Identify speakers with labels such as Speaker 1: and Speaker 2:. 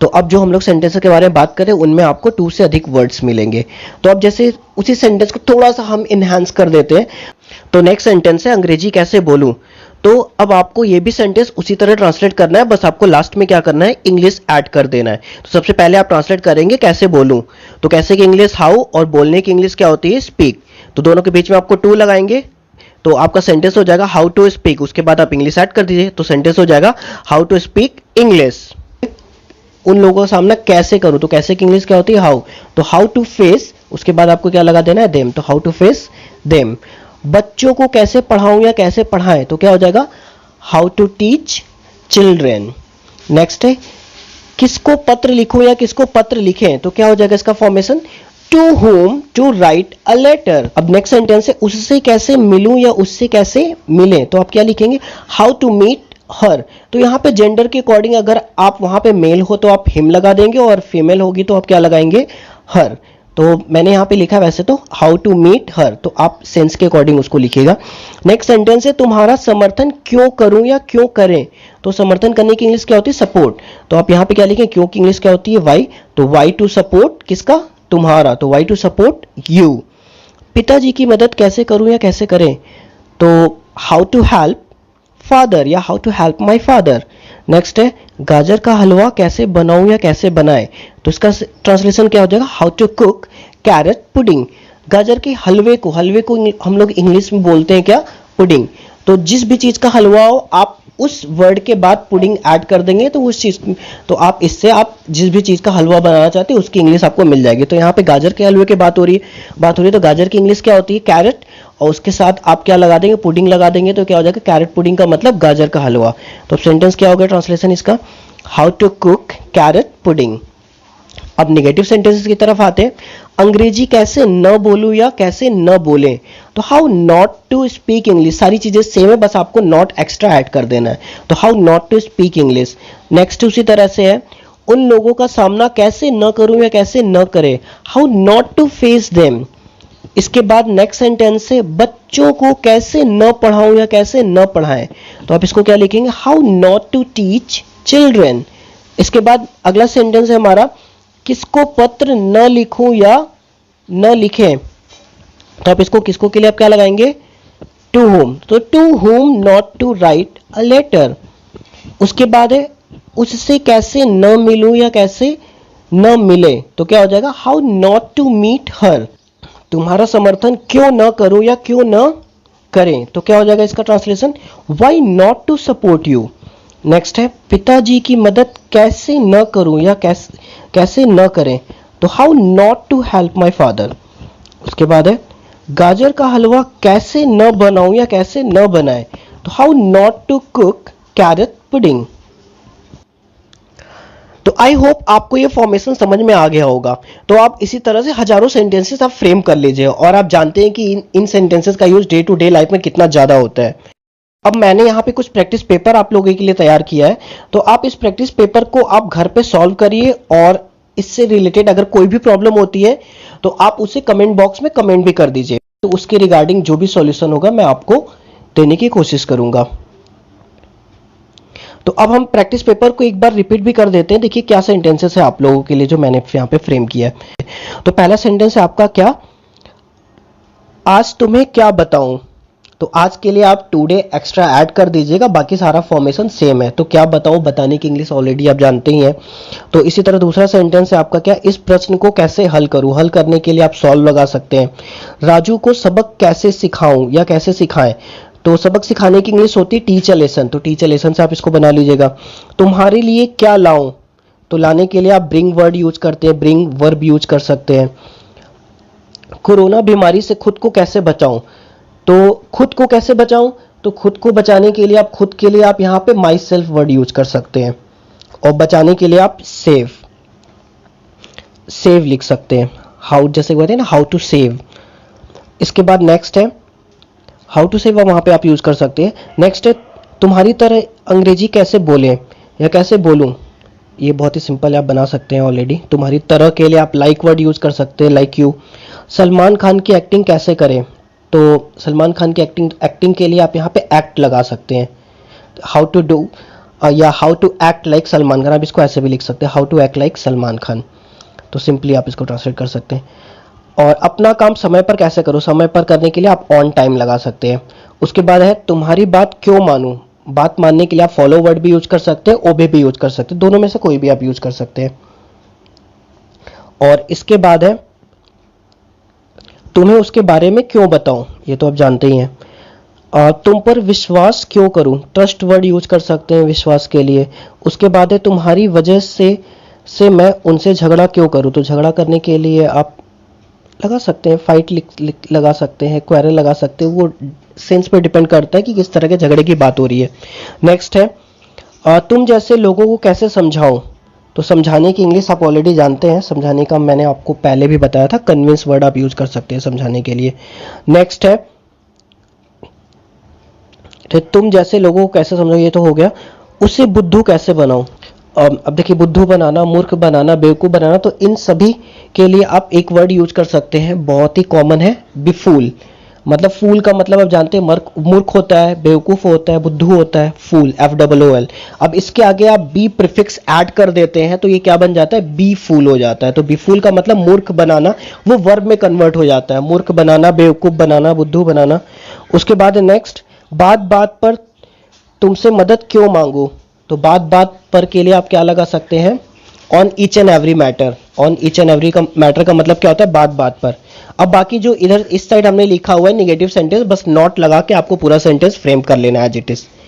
Speaker 1: तो अब जो हम लोग सेंटेंस के बारे में बात करें उनमें आपको 2 से अधिक वर्ड्स मिलेंगे। तो अब जैसे उसी सेंटेंस को थोड़ा सा हम इनहेंस कर देते हैं। तो नेक्स्ट सेंटेंस है अंग्रेजी कैसे बोलूं। तो अब आपको ये भी सेंटेंस उसी तरह ट्रांसलेट करना है, बस आपको लास्ट में क्या करना है, इंग्लिश ऐड कर देना है। तो सबसे पहले आप ट्रांसलेट करेंगे कैसे बोलूं। तो कैसे की इंग्लिश हाउ, और बोलने की इंग्लिश क्या होती है, स्पीक। तो दोनों के बीच में आपको टू लगाएंगे तो आपका सेंटेंस हो जाएगा हाउ टू स्पीक। उसके बाद आप इंग्लिश ऐड कर दीजिए तो सेंटेंस हो जाएगा हाउ टू स्पीक इंग्लिश। उन लोगों का सामना कैसे करूं, तो कैसे की इंग्लिश क्या होती है, हाउ। तो हाउ टू फेस, उसके बाद आपको क्या लगा देना है, देम। तो हाउ टू फेस देम। बच्चों को कैसे पढ़ाऊं या कैसे पढ़ाएं, तो क्या हो जाएगा, how to teach children. Next है किसको पत्र लिखूं या किसको पत्र लिखें, तो क्या हो जाएगा इसका formation, to home to write a letter. अब नेक्स्ट सेंटेंस है उससे कैसे मिलूं या उससे कैसे मिले, तो आप क्या लिखेंगे, हाउ टू मीट हर। तो यहाँ पे जेंडर के अकॉर्डिंग अगर आप वहां पे मेल हो तो आप हिम लगा देंगे और फीमेल होगी तो आप क्या लगाएंगे, हर। तो मैंने यहाँ पे लिखा वैसे तो हाउ टू मीट हर, तो आप सेंस के अकॉर्डिंग उसको लिखिएगा। नेक्स्ट सेंटेंस है तुम्हारा समर्थन क्यों करूं या क्यों करें। तो समर्थन करने की इंग्लिश क्या होती है, सपोर्ट। तो आप यहाँ पे क्या लिखें, क्यों की इंग्लिश क्या होती है, वाई। तो वाई टू सपोर्ट किसका, तुम्हारा। तो वाई टू सपोर्ट यू। पिताजी की मदद कैसे करूं या कैसे करें, तो हाउ टू हेल्प फादर या how to help my father. Next है गाजर का हलवा कैसे बनाऊं या कैसे बनाए, तो इसका ट्रांसलेशन क्या हो जाएगा, how to cook carrot pudding. गाजर के हलवे को हम लोग इंग्लिश में बोलते हैं क्या, पुडिंग। तो जिस भी चीज का हलवा हो आप उस वर्ड के बाद पुडिंग ऐड कर देंगे तो उस चीज, तो आप इससे आप जिस भी चीज का हलवा बनाना चाहते हैं उसकी इंग्लिश आपको मिल जाएगी। तो यहाँ पे गाजर के हलवे की बात हो रही है तो गाजर की इंग्लिश क्या होती है, कैरेट, और उसके साथ आप क्या लगा देंगे, पुडिंग लगा देंगे तो क्या हो जाएगा, कैरेट पुडिंग का मतलब गाजर का हलवा। तो सेंटेंस क्या हो गया ट्रांसलेशन इसका, how to cook carrot pudding. अब नेगेटिव सेंटेंसेस की तरफ आते हैं। अंग्रेजी कैसे न बोलूं या कैसे न बोलें, तो how not to speak English. सारी चीजें सेम है, बस आपको नॉट एक्स्ट्रा ऐड कर देना है। तो how not to speak English. Next उसी तरह से है उन लोगों का सामना कैसे न करूं या कैसे न करें, how not to face them. इसके बाद नेक्स्ट सेंटेंस है बच्चों को कैसे न पढ़ाऊं या कैसे न पढ़ाएं, तो आप इसको क्या लिखेंगे, how not to teach children. इसके बाद अगला सेंटेंस है हमारा किसको पत्र न लिखूं या न लिखें, तो आप इसको किसको के लिए आप क्या लगाएंगे, टू होम। तो to home not to write a letter. उसके बाद है उससे कैसे न मिलूं या कैसे न मिले, तो क्या हो जाएगा, how not to meet her. तुम्हारा समर्थन क्यों न करूं या क्यों न करें, तो क्या हो जाएगा इसका translation, why not to support you. Next है पिताजी की मदद कैसे न करूं या कैसे न करें, तो how not to help my father. उसके बाद है गाजर का हलवा कैसे न बनाऊं या कैसे न बनाए, तो how not to cook carrot pudding. तो आई होप आपको ये फॉर्मेशन समझ में आ गया होगा। तो आप इसी तरह से हजारों सेंटेंसेस आप फ्रेम कर लीजिए और आप जानते हैं कि इन सेंटेंसेस का use day to day life में कितना ज्यादा होता है। अब मैंने यहाँ पे कुछ प्रैक्टिस पेपर आप लोगों के लिए तैयार किया है, तो आप इस प्रैक्टिस पेपर को आप घर पे सॉल्व करिए और इससे रिलेटेड अगर कोई भी प्रॉब्लम होती है तो आप उसे कमेंट बॉक्स में कमेंट भी कर दीजिए। तो उसके रिगार्डिंग जो भी सॉल्यूशन होगा मैं आपको देने की कोशिश करूंगा। तो अब हम प्रैक्टिस पेपर को एक बार रिपीट भी कर देते हैं। देखिए क्या सेंटेंसेस है आप लोगों के लिए जो मैंने यहाँ पे फ्रेम किया है। तो पहला सेंटेंस है आपका क्या, आज तुम्हें क्या बताऊं। तो आज के लिए आप टुडे एक्स्ट्रा ऐड कर दीजिएगा, बाकी सारा फॉर्मेशन सेम है। तो क्या बताऊं, बताने की इंग्लिश ऑलरेडी आप जानते ही हैं। तो इसी तरह दूसरा सेंटेंस है आपका क्या, इस प्रश्न को कैसे हल करूं। हल करने के लिए आप सॉल्व लगा सकते हैं। राजू को सबक कैसे सिखाऊं या कैसे सिखाएं, तो सबक सिखाने की इंग्लिश होती है टीचर लेसन। तो टीचर लेसन से आप इसको बना लीजिएगा। तुम्हारे लिए क्या लाऊं, तो लाने के लिए आप ब्रिंग वर्ड यूज करते हैं, ब्रिंग वर्ब यूज कर सकते हैं। कोरोना बीमारी से खुद को कैसे बचाऊं, तो खुद को कैसे बचाऊं, तो खुद को बचाने के लिए आप खुद के लिए आप यहां पे माई सेल्फ वर्ड यूज कर सकते हैं और बचाने के लिए आप सेव लिख सकते हैं। हाउ जैसे कहते हैं ना, हाउ टू सेव। इसके बाद नेक्स्ट है हाउ टू सेव, वहां पे आप यूज कर सकते हैं। नेक्स्ट है तुम्हारी तरह अंग्रेजी कैसे बोले या कैसे बोलूं, ये बहुत ही सिंपल है, आप बना सकते हैं ऑलरेडी। तुम्हारी तरह के लिए आप लाइक वर्ड यूज कर सकते हैं, लाइक यू। सलमान खान की एक्टिंग कैसे करें, तो सलमान खान की एक्टिंग के लिए आप यहाँ पे एक्ट लगा सकते हैं, हाउ टू डू। या how to act like Salman Khan, आप इसको ऐसे भी लिख सकते हैं, how to act like Salman Khan. तो सिंपली आप इसको ट्रांसलेट कर सकते हैं। और अपना काम समय पर कैसे करो, समय पर करने के लिए आप ऑन टाइम लगा सकते हैं। उसके बाद है तुम्हारी बात क्यों मानूं, बात मानने के लिए आप फॉलो वर्ड भी यूज कर सकते हैं, ओबे भी यूज कर सकते हैं, दोनों में से कोई भी आप यूज कर सकते हैं। और इसके बाद है तुम्हें उसके बारे में क्यों बताऊं, ये तो आप जानते ही हैं। तुम पर विश्वास क्यों करूं, ट्रस्ट वर्ड यूज कर सकते हैं विश्वास के लिए। उसके बाद है तुम्हारी वजह से मैं उनसे झगड़ा क्यों करूं, तो झगड़ा करने के लिए आप लगा सकते हैं फाइट लगा सकते हैं, क्वेरल लगा सकते हैं, वो सेंस पे डिपेंड करता है कि किस तरह के झगड़े की बात हो रही है। नेक्स्ट है तुम जैसे लोगों को कैसे समझाऊं, तो समझाने की इंग्लिश आप ऑलरेडी जानते हैं, समझाने का मैंने आपको पहले भी बताया था, कन्विंस वर्ड आप यूज कर सकते हैं समझाने के लिए। नेक्स्ट है तो तुम जैसे लोगों को कैसे समझाओ, ये तो हो गया। उसे बुद्धू कैसे बनाओ, अब देखिए बुद्धू बनाना, मूर्ख बनाना, बेवकूफ बनाना, तो इन सभी के लिए आप एक वर्ड यूज कर सकते हैं, बहुत ही कॉमन है, बिफूल। मतलब फूल का मतलब आप जानते हैं, मूर्ख होता है, बेवकूफ होता है, बुद्धू होता है, फूल, FOOL। अब इसके आगे आप बी प्रीफिक्स ऐड कर देते हैं तो ये क्या बन जाता है, बी फूल हो जाता है। तो बिफूल का मतलब मूर्ख बनाना, वो वर्ब में कन्वर्ट हो जाता है, मूर्ख बनाना, बेवकूफ बनाना, बुद्धू बनाना। उसके बाद नेक्स्ट, बात बात पर तुमसे मदद क्यों मांगू, तो बात बात पर के लिए आप क्या लगा सकते हैं, on each and every matter. On each and every का मैटर का मतलब क्या होता है, बात बात पर। अब बाकी जो इधर इस साइड हमने लिखा हुआ है नेगेटिव सेंटेंस, बस नॉट लगा के आपको पूरा सेंटेंस फ्रेम कर लेना है एज इट इज।